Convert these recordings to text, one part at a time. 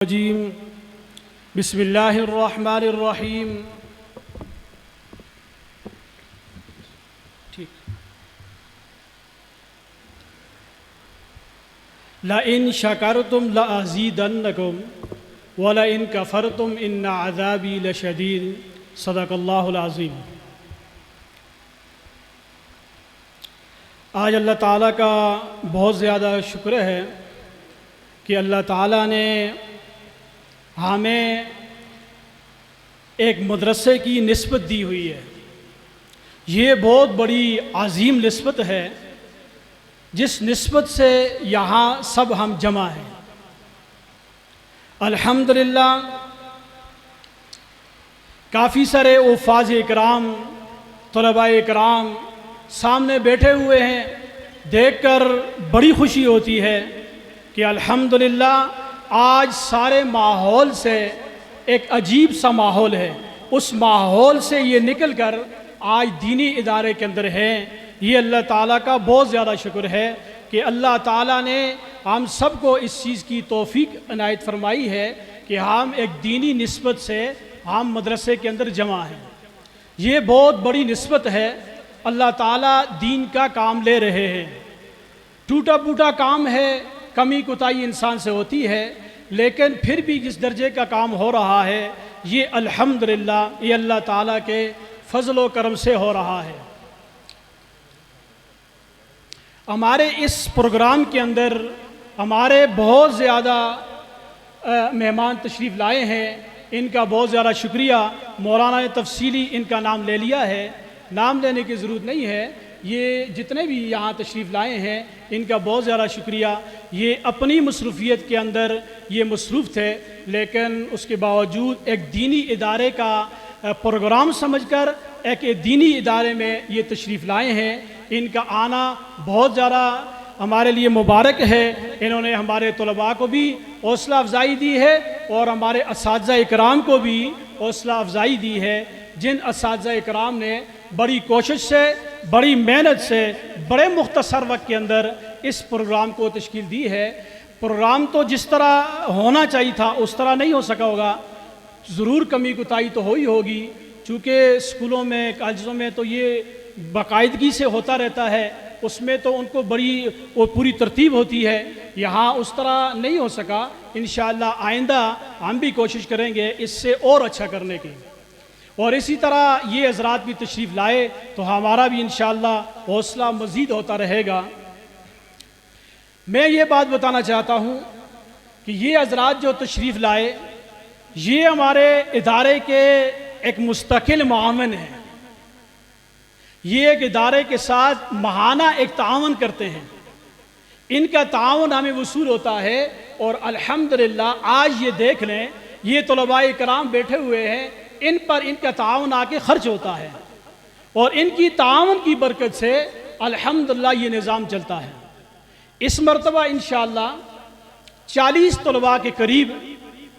الرجیم بسم اللہ الرحمن الرحیم لئن شکرتم لأزیدنکم ولئن کفرتم ان عذابی لشدید صدق اللہ العظیم۔ آج اللہ تعالیٰ کا بہت زیادہ شکر ہے کہ اللہ تعالیٰ نے ہمیں ایک مدرسے کی نسبت دی ہوئی ہے۔ یہ بہت بڑی عظیم نسبت ہے جس نسبت سے یہاں سب ہم جمع ہیں۔ الحمدللہ کافی سارے حفاظ اکرام، طلباء اکرام سامنے بیٹھے ہوئے ہیں، دیکھ کر بڑی خوشی ہوتی ہے کہ الحمدللہ آج سارے ماحول سے ایک عجیب سا ماحول ہے، اس ماحول سے یہ نکل کر آج دینی ادارے کے اندر ہیں۔ یہ اللہ تعالیٰ کا بہت زیادہ شکر ہے کہ اللہ تعالیٰ نے ہم سب کو اس چیز کی توفیق عنایت فرمائی ہے کہ ہم ایک دینی نسبت سے ہم مدرسے کے اندر جمع ہیں۔ یہ بہت بڑی نسبت ہے، اللہ تعالیٰ دین کا کام لے رہے ہیں۔ ٹوٹا پھوٹا کام ہے، کمی کوتاہی انسان سے ہوتی ہے، لیکن پھر بھی جس درجے کا کام ہو رہا ہے یہ الحمدللہ یہ اللہ تعالیٰ کے فضل و کرم سے ہو رہا ہے۔ ہمارے اس پروگرام کے اندر ہمارے بہت زیادہ مہمان تشریف لائے ہیں، ان کا بہت زیادہ شکریہ۔ مولانا نے تفصیلی ان کا نام لے لیا ہے، نام لینے کی ضرورت نہیں ہے۔ یہ جتنے بھی یہاں تشریف لائے ہیں ان کا بہت زیادہ شکریہ۔ یہ اپنی مصروفیت کے اندر یہ مصروف تھے، لیکن اس کے باوجود ایک دینی ادارے کا پروگرام سمجھ کر ایک دینی ادارے میں یہ تشریف لائے ہیں۔ ان کا آنا بہت زیادہ ہمارے لیے مبارک ہے۔ انہوں نے ہمارے طلباء کو بھی حوصلہ افزائی دی ہے اور ہمارے اساتذہ اکرام کو بھی حوصلہ افزائی دی ہے، جن اساتذہ اکرام نے بڑی کوشش سے، بڑی محنت سے، بڑے مختصر وقت کے اندر اس پروگرام کو تشکیل دی ہے۔ پروگرام تو جس طرح ہونا چاہیے تھا اس طرح نہیں ہو سکا ہوگا، ضرور کمی کوتاہی تو ہوگی، چونکہ اسکولوں میں، کالجوں میں تو یہ باقاعدگی سے ہوتا رہتا ہے، اس میں تو ان کو بڑی اور پوری ترتیب ہوتی ہے۔ یہاں اس طرح نہیں ہو سکا، انشاءاللہ آئندہ ہم بھی کوشش کریں گے اس سے اور اچھا کرنے کی، اور اسی طرح یہ حضرات بھی تشریف لائے تو ہمارا بھی انشاءاللہ حوصلہ مزید ہوتا رہے گا۔ میں یہ بات بتانا چاہتا ہوں کہ یہ حضرات جو تشریف لائے یہ ہمارے ادارے کے ایک مستقل معاون ہیں، یہ ایک ادارے کے ساتھ ماہانہ ایک تعاون کرتے ہیں۔ ان کا تعاون ہمیں وصول ہوتا ہے، اور الحمدللہ آج یہ دیکھ لیں یہ طلباء کرام بیٹھے ہوئے ہیں، ان پر ان کا تعاون آ کے خرچ ہوتا ہے، اور ان کی تعاون کی برکت سے الحمدللہ یہ نظام چلتا ہے۔ اس مرتبہ انشاءاللہ 40 طلباء کے قریب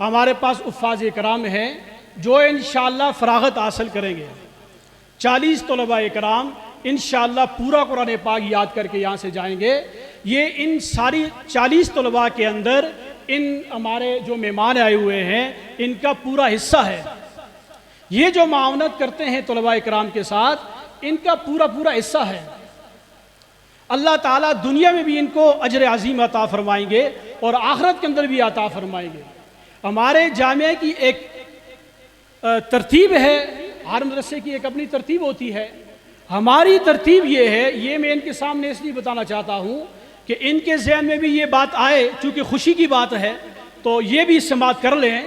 ہمارے پاس حفاظ کرام ہیں جو انشاءاللہ فراغت حاصل کریں گے۔ 40 طلباء کرام انشاءاللہ پورا قرآن پاک یاد کر کے یہاں سے جائیں گے۔ یہ ان ساری 40 طلباء کے اندر ان ہمارے جو مہمان آئے ہوئے ہیں ان کا پورا حصہ ہے۔ یہ جو معاونت کرتے ہیں طلباء کرام کے ساتھ، ان کا پورا حصہ ہے۔ اللہ تعالیٰ دنیا میں بھی ان کو اجر عظیم عطا فرمائیں گے اور آخرت کے اندر بھی عطا فرمائیں گے۔ ہمارے جامعہ کی ایک ترتیب ہے، ہر مدرسے کی ایک اپنی ترتیب ہوتی ہے۔ ہماری ترتیب یہ ہے، یہ میں ان کے سامنے اس لیے بتانا چاہتا ہوں کہ ان کے ذہن میں بھی یہ بات آئے، چونکہ خوشی کی بات ہے تو یہ بھی سماعت کر لیں۔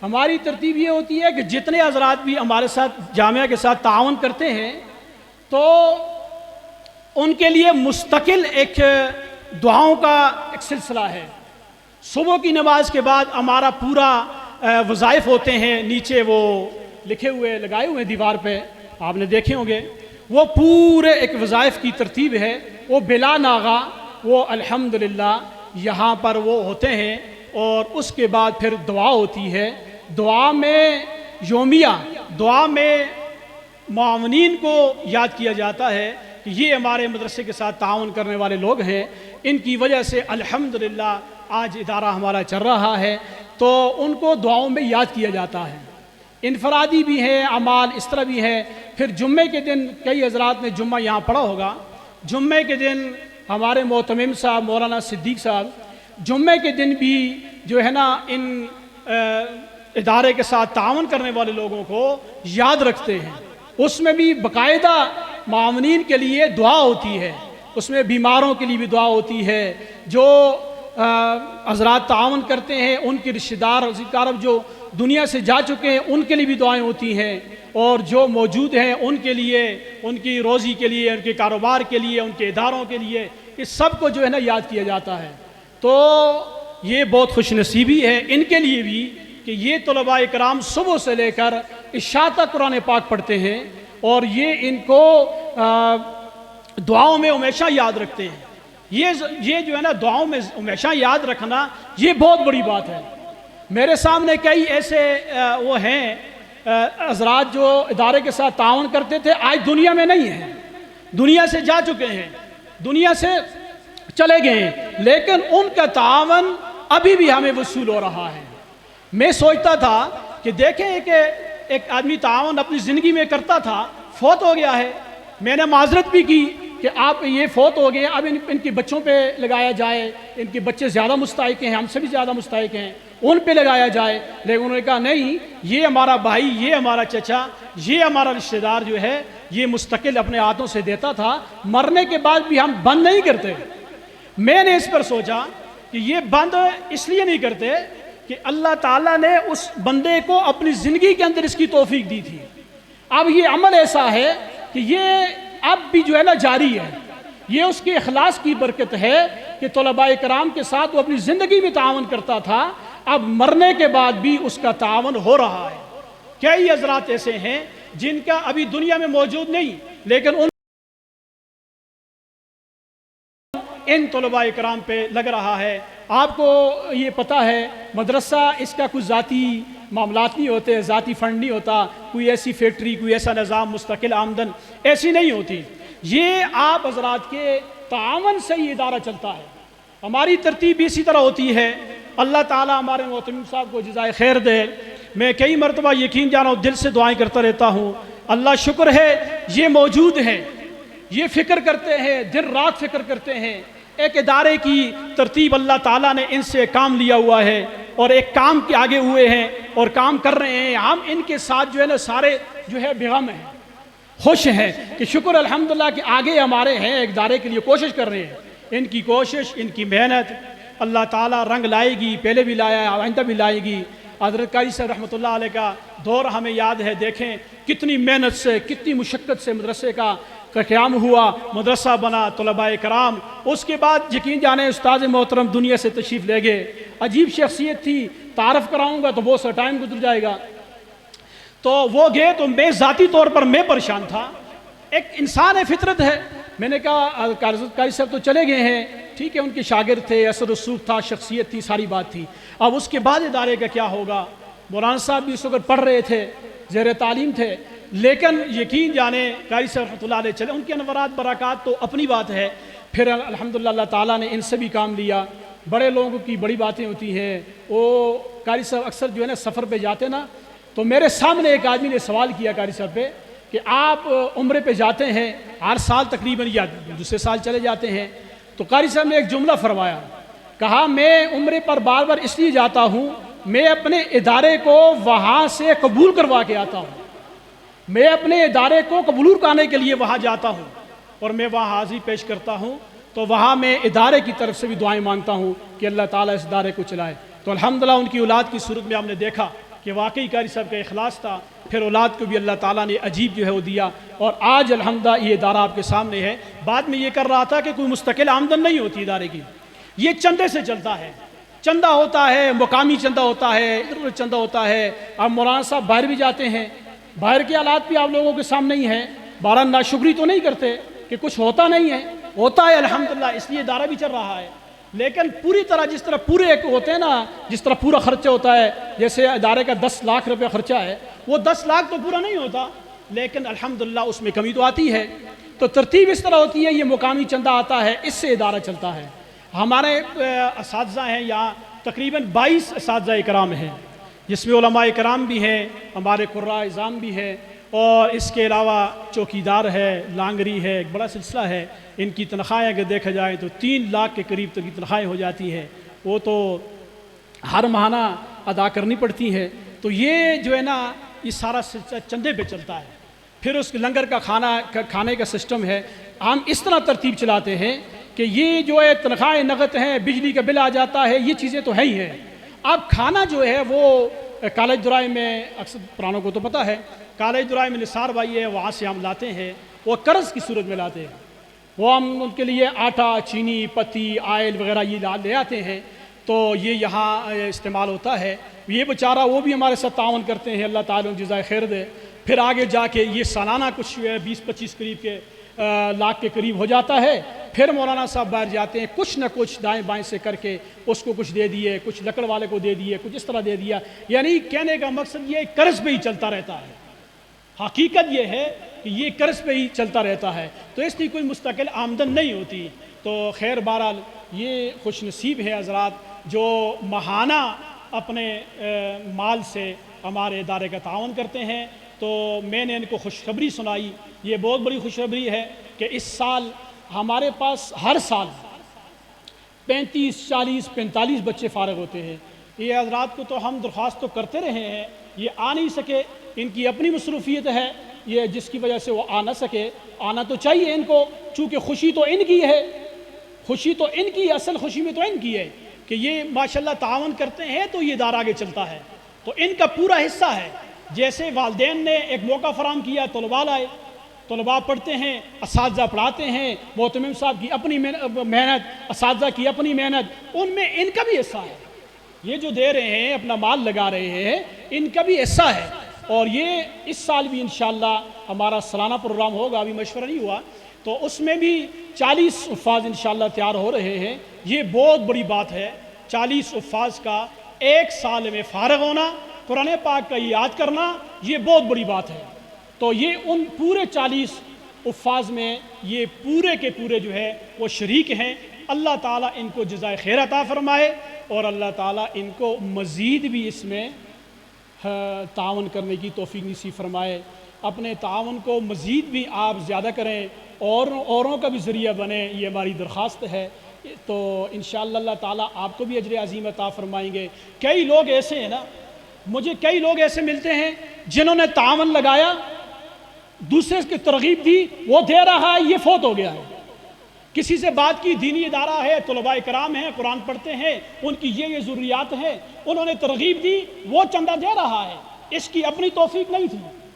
ہماری ترتیب یہ ہوتی ہے کہ جتنے حضرات بھی ہمارے ساتھ جامعہ کے ساتھ تعاون کرتے ہیں تو ان کے لیے مستقل ایک دعاؤں کا ایک سلسلہ ہے۔ صبح کی نماز کے بعد ہمارا پورا وظائف ہوتے ہیں، نیچے وہ لکھے ہوئے لگائے ہوئے دیوار پہ آپ نے دیکھے ہوں گے، وہ پورے ایک وظائف کی ترتیب ہے، وہ بلا ناغہ وہ الحمدللہ یہاں پر وہ ہوتے ہیں، اور اس کے بعد پھر دعا ہوتی ہے۔ دعا میں یومیہ دعا میں معاونین کو یاد کیا جاتا ہے کہ یہ ہمارے مدرسے کے ساتھ تعاون کرنے والے لوگ ہیں، ان کی وجہ سے الحمدللہ آج ادارہ ہمارا چل رہا ہے۔ تو ان کو دعاؤں میں یاد کیا جاتا ہے. انفرادی بھی ہیں اعمال اس طرح بھی ہے. پھر جمعے کے دن کئی حضرات نے جمعہ یہاں پڑھا ہوگا. جمعے کے دن ہمارے معتمم صاحب مولانا صدیق صاحب جمعے کے دن بھی جو ہے نا ان ادارے کے ساتھ تعاون کرنے والے لوگوں کو یاد رکھتے ہیں. اس میں بھی باقاعدہ معاونین کے لیے دعا ہوتی ہے, اس میں بیماروں کے لیے بھی دعا ہوتی ہے. جو حضرات تعاون کرتے ہیں ان کے رشتہ دار اقارب جو دنیا سے جا چکے ہیں ان کے لیے بھی دعائیں ہوتی ہیں, اور جو موجود ہیں ان کے لیے, ان کی روزی کے لیے, ان کے کاروبار کے لیے, ان کے اداروں کے لیے, اس سب کو جو ہے نا یاد کیا جاتا ہے. تو یہ بہت خوش نصیبی ہے ان کے لیے بھی کہ یہ طلباء کرام صبح سے لے کر عشاء تک قرآن پاک پڑھتے ہیں, اور یہ ان کو دعاؤں میں ہمیشہ یاد رکھتے ہیں. یہ جو ہے نا دعاؤں میں ہمیشہ یاد رکھنا یہ بہت بڑی بات ہے. میرے سامنے کئی ایسے وہ ہیں حضرات جو ادارے کے ساتھ تعاون کرتے تھے, آج دنیا میں نہیں ہیں, دنیا سے جا چکے ہیں, دنیا سے چلے گئے ہیں, لیکن ان کا تعاون ابھی بھی ہمیں وصول ہو رہا ہے. میں سوچتا تھا کہ دیکھیں کہ ایک آدمی تعاون اپنی زندگی میں کرتا تھا, فوت ہو گیا ہے. میں نے معذرت بھی کی کہ آپ یہ فوت ہو گئے, اب ان کے بچوں پہ لگایا جائے, ان کے بچے زیادہ مستحق ہیں, ہم سے بھی زیادہ مستحق ہیں, ان پہ لگایا جائے. لیکن انہوں نے کہا نہیں, یہ ہمارا بھائی, یہ ہمارا چچا, یہ ہمارا رشتہ دار جو ہے یہ مستقل اپنے ہاتھوں سے دیتا تھا, مرنے کے بعد بھی ہم بند نہیں کرتے. میں نے اس پر سوچا کہ یہ بند اس لیے نہیں کرتے کہ اللہ تعالیٰ نے اس بندے کو اپنی زندگی کے اندر اس کی توفیق دی تھی. اب یہ عمل ایسا ہے کہ یہ اب بھی جو ہے نا جاری ہے. یہ اس کے اخلاص کی برکت ہے کہ طلباء کرام کے ساتھ وہ اپنی زندگی میں تعاون کرتا تھا, اب مرنے کے بعد بھی اس کا تعاون ہو رہا ہے. کئی حضرات ایسے ہیں جن کا ابھی دنیا میں موجود نہیں, لیکن ان طلباء کرام پہ لگ رہا ہے. آپ کو یہ پتہ ہے مدرسہ اس کا کچھ ذاتی معاملات نہیں ہوتے, ذاتی فنڈ نہیں ہوتا, کوئی ایسی فیکٹری, کوئی ایسا نظام, مستقل آمدن ایسی نہیں ہوتی. یہ آپ حضرات کے تعاون سے یہ ادارہ چلتا ہے. ہماری ترتیب اسی طرح ہوتی ہے. اللہ تعالیٰ ہمارے معتمم صاحب کو جزائے خیر دے. میں کئی مرتبہ یقین جانا ہوں, دل سے دعائیں کرتا رہتا ہوں. اللہ شکر ہے یہ موجود ہیں, یہ فکر کرتے ہیں, دن رات فکر کرتے ہیں. ایک ادارے کی ترتیب اللہ تعالیٰ نے ان سے کام لیا ہوا ہے, اور ایک کام کے آگے ہوئے ہیں اور کام کر رہے ہیں. ہم ان کے ساتھ جو ہے نا سارے جو ہے بیغم ہیں, خوش ہیں کہ شکر الحمدللہ کہ آگے ہمارے ہیں, ایک ادارے کے لیے کوشش کر رہے ہیں. ان کی کوشش, ان کی محنت اللہ تعالیٰ رنگ لائے گی, پہلے بھی لایا ہے, آئندہ بھی لائے گی. حضرت قاری صاحب رحمۃ اللہ علیہ کا دور ہمیں یاد ہے. دیکھیں کتنی محنت سے, کتنی مشقت سے مدرسے کا قیام ہوا, مدرسہ بنا, طلباء کرام. اس کے بعد یقین جانے استاد محترم دنیا سے تشریف لے گئے. عجیب شخصیت تھی, تعارف کراؤں گا تو بہت سا ٹائم گزر جائے گا. تو وہ گئے تو میں ذاتی طور پر میں پریشان تھا. ایک انسان ہے, فطرت ہے. میں نے کہا قاری صاحب تو چلے گئے ہیں, ٹھیک ہے, ان کے شاگرد تھے, اثر رسوخ تھا, شخصیت تھی, ساری بات تھی. اب اس کے بعد ادارے کا کیا ہوگا؟ مولانا صاحب بھی اس وقت پڑھ رہے تھے, زیر تعلیم تھے, لیکن یقین جانے قاری صاحب رحمۃ اللہ علیہ چلے. ان کے انوارات برکات تو اپنی بات ہے. پھر الحمدللہ اللہ تعالیٰ نے ان سے بھی کام لیا. بڑے لوگوں کی بڑی باتیں ہوتی ہیں. وہ قاری صاحب اکثر جو ہے نا سفر پہ جاتے نا, تو میرے سامنے ایک آدمی نے سوال کیا قاری صاحب پہ کہ آپ عمرے پہ جاتے ہیں ہر سال تقریباً یا دوسرے سال چلے جاتے ہیں. تو قاری صاحب نے ایک جملہ فرمایا, کہا میں عمرے پر بار بار اس لیے جاتا ہوں, میں اپنے ادارے کو وہاں سے قبول کروا کے آتا ہوں. میں اپنے ادارے کو قبول کرانے کے لیے وہاں جاتا ہوں اور میں وہاں حاضری پیش کرتا ہوں. تو وہاں میں ادارے کی طرف سے بھی دعائیں مانگتا ہوں کہ اللہ تعالیٰ اس ادارے کو چلائے. تو الحمدللہ ان کی اولاد کی صورت میں ہم نے دیکھا کہ واقعی قاری صاحب کا اخلاص تھا. پھر اولاد کو بھی اللہ تعالیٰ نے عجیب جو ہے وہ دیا, اور آج الحمدللہ یہ ادارہ آپ کے سامنے ہے. بعد میں یہ کر رہا تھا کہ کوئی مستقل آمدن نہیں ہوتی ادارے کی, یہ چندے سے چلتا ہے. چندہ ہوتا ہے, مقامی چندہ ہوتا ہے, ادھر چندہ ہوتا ہے. اب مولانا صاحب باہر بھی جاتے ہیں, باہر کے حالات بھی آپ لوگوں کے سامنے ہی ہیں. بہرحال ناشکری تو نہیں کرتے کہ کچھ ہوتا نہیں ہے, ہوتا ہے الحمدللہ, اس لیے ادارہ بھی چل رہا ہے. لیکن پوری طرح جس طرح پورے ایک ہوتے ہیں نا, جس طرح پورا خرچہ ہوتا ہے, جیسے ادارے کا 10 لاکھ روپے خرچہ ہے, وہ 10 لاکھ تو پورا نہیں ہوتا, لیکن الحمدللہ اس میں کمی تو آتی ہے. تو ترتیب اس طرح ہوتی ہے, یہ مقامی چندہ آتا ہے, اس سے ادارہ چلتا ہے. ہمارے اساتذہ ہیں یا تقریباً 22 اساتذہ کرام ہیں، جس میں علماء کرام بھی ہیں، ہمارے قراء اعظام بھی ہیں، اور اس کے علاوہ چوکیدار ہے، لانگری ہے، ایک بڑا سلسلہ ہے۔ ان کی تنخواہیں اگر دیکھا جائے تو 3 لاکھ کے قریب تک کی تنخواہیں ہو جاتی ہیں، وہ تو ہر ماہانہ ادا کرنی پڑتی ہے۔ تو یہ جو ہے نا، یہ سارا چندے پہ چلتا ہے۔ پھر اس لنگر کا کھانے کا سسٹم ہے۔ ہم اس طرح ترتیب چلاتے ہیں کہ یہ جو ہے تنخواہیں نقد ہیں، بجلی کا بل آ جاتا ہے، یہ چیزیں تو ہیں ہی ہیں۔ اب کھانا جو ہے وہ کالج درائے میں، اکثر پرانوں کو تو پتہ ہے، کالج درائے میں نثار بھائی ہے، وہاں سے ہم لاتے ہیں، وہ قرض کی صورت میں لاتے ہیں۔ وہ ہم ان کے لیے آٹا، چینی، پتی، آئل وغیرہ یہ لے آتے ہیں، تو یہ یہاں استعمال ہوتا ہے۔ یہ بیچارہ وہ بھی ہمارے ساتھ تعاون کرتے ہیں، اللہ تعالیٰ ان جزائے خیر دے۔ پھر آگے جا کے یہ سالانہ کچھ 20-25 قریب کے لاکھ کے قریب ہو جاتا ہے۔ پھر مولانا صاحب باہر جاتے ہیں، کچھ نہ کچھ دائیں بائیں سے کر کے اس کو کچھ دے دیے، کچھ لکڑ والے کو دے دیے، کچھ اس طرح دے دیا۔ یعنی کہنے کا مقصد یہ قرض پہ ہی چلتا رہتا ہے۔ حقیقت یہ ہے کہ یہ قرض پہ ہی چلتا رہتا ہے، تو اس کی کوئی مستقل آمدن نہیں ہوتی۔ تو خیر بہرحال یہ خوش نصیب ہے حضرات جو ماہانہ اپنے مال سے ہمارے ادارے کا تعاون کرتے ہیں۔ تو میں نے ان کو خوشخبری سنائی، یہ بہت بڑی خوشخبری ہے کہ اس سال ہمارے پاس ہر سال 35، 40، 45 بچے فارغ ہوتے ہیں۔ یہ حضرات کو تو ہم درخواست تو کرتے رہے ہیں، یہ آ نہیں سکے، ان کی اپنی مصروفیت ہے یہ، جس کی وجہ سے وہ آ نہ سکے۔ آنا تو چاہیے ان کو، چونکہ خوشی تو ان کی ہے، خوشی تو ان کی، اصل خوشی میں تو ان کی ہے کہ یہ ماشاءاللہ تعاون کرتے ہیں تو یہ ادارہ آگے چلتا ہے، تو ان کا پورا حصہ ہے۔ جیسے والدین نے ایک موقع فراہم کیا، طلباء لائے، طلباء پڑھتے ہیں، اساتذہ پڑھاتے ہیں، محتمم صاحب کی اپنی محنت، اساتذہ کی اپنی محنت، ان میں ان کا بھی حصہ ہے۔ یہ جو دے رہے ہیں، اپنا مال لگا رہے ہیں، ان کا بھی حصہ ہے۔ اور یہ اس سال بھی انشاءاللہ ہمارا سالانہ پروگرام ہوگا، ابھی مشورہ نہیں ہوا، تو اس میں بھی 40 حفاظ انشاءاللہ تیار ہو رہے ہیں۔ یہ بہت بڑی بات ہے، 40 حفاظ کا ایک سال میں فارغ ہونا، قرآن پاک کا یاد کرنا، یہ بہت بڑی بات ہے۔ تو یہ ان پورے 40 حفاظ میں یہ پورے کے پورے جو ہے وہ شریک ہیں۔ اللہ تعالیٰ ان کو جزائے خیر عطا فرمائے، اور اللہ تعالیٰ ان کو مزید بھی اس میں تعاون کرنے کی توفیق نصیب فرمائے۔ اپنے تعاون کو مزید بھی آپ زیادہ کریں، اور اوروں کا بھی ذریعہ بنے، یہ ہماری درخواست ہے۔ تو انشاءاللہ اللہ تعالیٰ آپ کو بھی اجر عظیم عطا فرمائیں گے۔ کئی لوگ ایسے ہیں نا، مجھے کئی لوگ ایسے ملتے ہیں جنہوں نے تعاون لگایا، دوسرے کی ترغیب دی، وہ دے رہا ہے، یہ فوت ہو گیا ہے۔ کسی سے بات کی، دینی ادارہ ہے، طلباء کرام ہیں، قرآن پڑھتے ہیں، ان کی یہ ضروریات ہیں، انہوں نے ترغیب دی، وہ چندہ دے رہا ہے، اس کی اپنی توفیق نہیں تھی۔